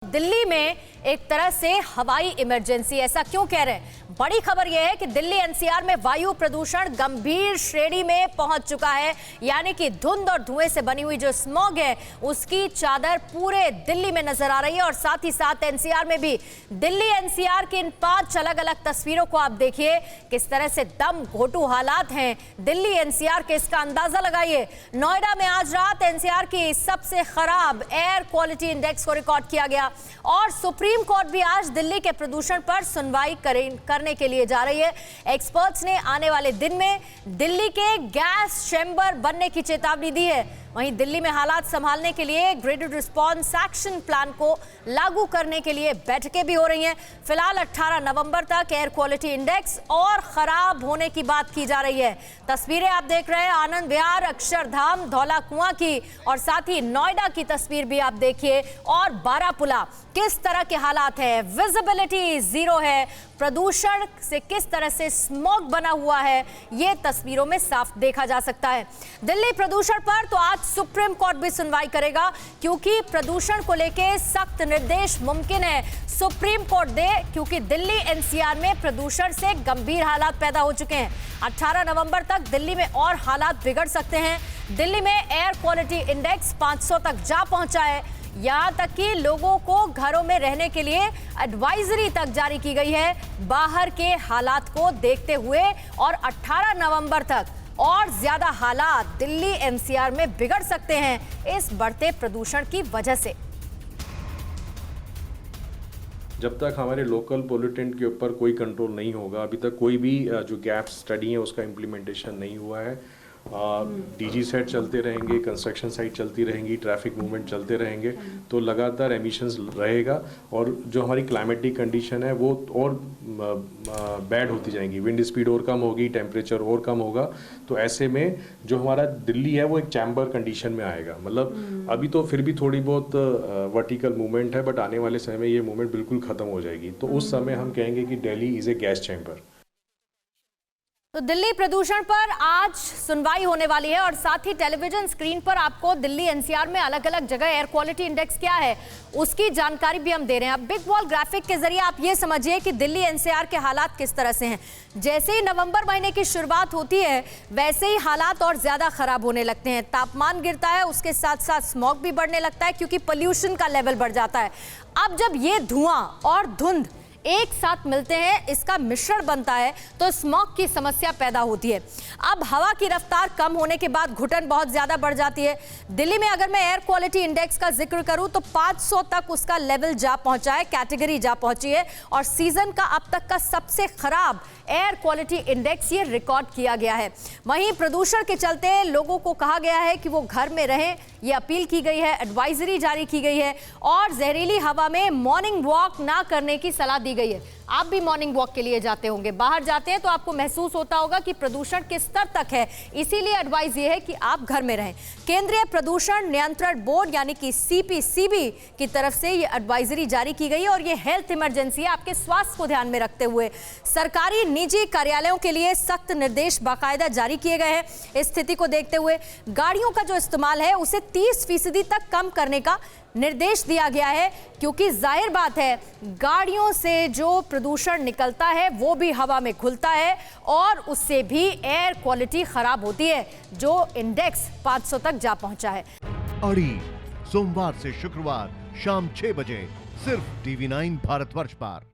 दिल्ली में एक तरह से हवाई इमरजेंसी, ऐसा क्यों कह रहे हैं? बड़ी खबर यह है कि दिल्ली एनसीआर में वायु प्रदूषण गंभीर श्रेणी में पहुंच चुका है। यानी कि धुंध और धुएं से बनी हुई जो स्मॉग है उसकी चादर पूरे दिल्ली में नजर आ रही है। और साथ ही साथ एनसीआर में भी दिल्ली एनसीआर की इन 5 अलग अलग तस्वीरों को आप देखिए, किस तरह से दम घोटू हालात हैं दिल्ली एनसीआर के, इसका अंदाजा लगाइए। नोएडा में आज रात एनसीआर की सबसे खराब एयर क्वालिटी इंडेक्स को रिकॉर्ड किया गया और सुप्रीम कोर्ट भी आज दिल्ली के प्रदूषण पर सुनवाई करने के लिए जा रही है। एक्सपर्ट्स ने आने वाले दिन में दिल्ली के गैस चैम्बर बनने की चेतावनी दी है। वहीं दिल्ली में हालात संभालने के लिए ग्रेडेड रिस्पॉन्स एक्शन प्लान को लागू करने के लिए बैठकें भी हो रही हैं। फिलहाल 18 नवंबर तक एयर क्वालिटी इंडेक्स और खराब होने की बात की जा रही है। तस्वीरें आप देख रहे हैं आनंद विहार, अक्षरधाम, धौला कुआं की, और साथ ही नोएडा की तस्वीर भी आप देखिए, और बारापुला किस तरह के हालात हैं। विजिबिलिटी जीरो है, प्रदूषण से किस तरह से स्मॉग बना हुआ है ये तस्वीरों में साफ देखा जा सकता है। दिल्ली प्रदूषण पर तो आज सुप्रीम कोर्ट भी सुनवाई करेगा, क्योंकि प्रदूषण को लेकर सख्त निर्देश मुमकिन है सुप्रीम कोर्ट दे, क्योंकि दिल्ली एनसीआर में प्रदूषण से गंभीर हालात पैदा हो चुके हैं। 18 नवंबर तक दिल्ली में और हालात बिगड़ सकते हैं। दिल्ली में एयर क्वालिटी इंडेक्स 500 तक जा पहुंचा है। यहां तक कि लोगों को घरों में रहने के लिए एडवाइजरी तक जारी की गई है बाहर के हालात को देखते हुए। और 18 नवंबर तक और ज्यादा हालात दिल्ली एनसीआर में बिगड़ सकते हैं इस बढ़ते प्रदूषण की वजह से। जब तक हमारे लोकल पोल्यूटेंट के ऊपर कोई कंट्रोल नहीं होगा, अभी तक कोई भी जो गैप स्टडी है उसका इम्प्लीमेंटेशन नहीं हुआ है। डीजी सेट चलते रहेंगे, कंस्ट्रक्शन साइट चलती रहेंगी, ट्रैफिक मूवमेंट चलते रहेंगे, तो लगातार एमिशंस रहेगा और जो हमारी क्लाइमेटिक कंडीशन है वो और बैड होती जाएंगी। विंड स्पीड और कम होगी, टेम्परेचर और कम होगा। तो ऐसे में जो हमारा दिल्ली है वो एक चैम्बर कंडीशन में आएगा। मतलब अभी तो फिर भी थोड़ी बहुत वर्टिकल मूवमेंट है, बट आने वाले समय में ये मूवमेंट बिल्कुल ख़त्म हो जाएगी। तो उस समय हम कहेंगे कि Delhi is a gas chamber. तो दिल्ली प्रदूषण पर आज सुनवाई होने वाली है और साथ ही टेलीविजन स्क्रीन पर आपको दिल्ली एनसीआर में अलग अलग जगह एयर क्वालिटी इंडेक्स क्या है उसकी जानकारी भी हम दे रहे हैं। अब बिग वॉल ग्राफिक के जरिए आप ये समझिए कि दिल्ली एनसीआर के हालात किस तरह से हैं। जैसे ही नवंबर महीने की शुरुआत होती है वैसे ही हालात और ज्यादा खराब होने लगते हैं। तापमान गिरता है, उसके साथ साथ स्मॉग भी बढ़ने लगता है क्योंकि पोल्यूशन का लेवल बढ़ जाता है। अब जब ये धुआं और धुंध एक साथ मिलते हैं, इसका मिश्रण बनता है, तो स्मॉग की समस्या पैदा होती है। अब हवा की रफ्तार कम होने के बाद घुटन बहुत ज्यादा बढ़ जाती है। दिल्ली में अगर मैं एयर क्वालिटी इंडेक्स का जिक्र करूं तो 500 तक उसका लेवल जा पहुंचा है, कैटेगरी जा पहुंची है, और सीजन का अब तक का सबसे खराब एयर क्वालिटी इंडेक्स ये रिकॉर्ड किया गया है। वहीं प्रदूषण के चलते लोगों को कहा गया है कि वो घर में रहें, ये अपील की गई है, एडवाइजरी जारी की गई है, और जहरीली हवा में मॉर्निंग वॉक ना करने की सलाह दी गई है। आप भी मॉर्निंग वॉक के लिए जाते होंगे, बाहर जाते हैं तो आपको महसूस होता होगा कि प्रदूषण किस स्तर तक है, इसीलिए एडवाइस ये है कि आप घर में रहें। केंद्रीय प्रदूषण नियंत्रण बोर्ड यानी कि सीपीसीबी की तरफ से ये एडवाइजरी जारी की गई है और ये हेल्थ इमरजेंसी है, आपके स्वास्थ्य को ध्यान में रखते हुए। सरकारी निजी कार्यालयों के लिए सख्त निर्देश बाकायदा जारी किए गए हैं। इस स्थिति को देखते हुए गाड़ियों का जो इस्तेमाल है उसे 30% तक कम करने का निर्देश दिया गया है, क्योंकि जाहिर बात है गाड़ियों से जो प्रदूषण निकलता है वो भी हवा में घुलता है और उससे भी एयर क्वालिटी खराब होती है, जो इंडेक्स 500 तक जा पहुंचा है। अड़ी सोमवार से शुक्रवार शाम 6 बजे सिर्फ TV9 भारतवर्ष पर।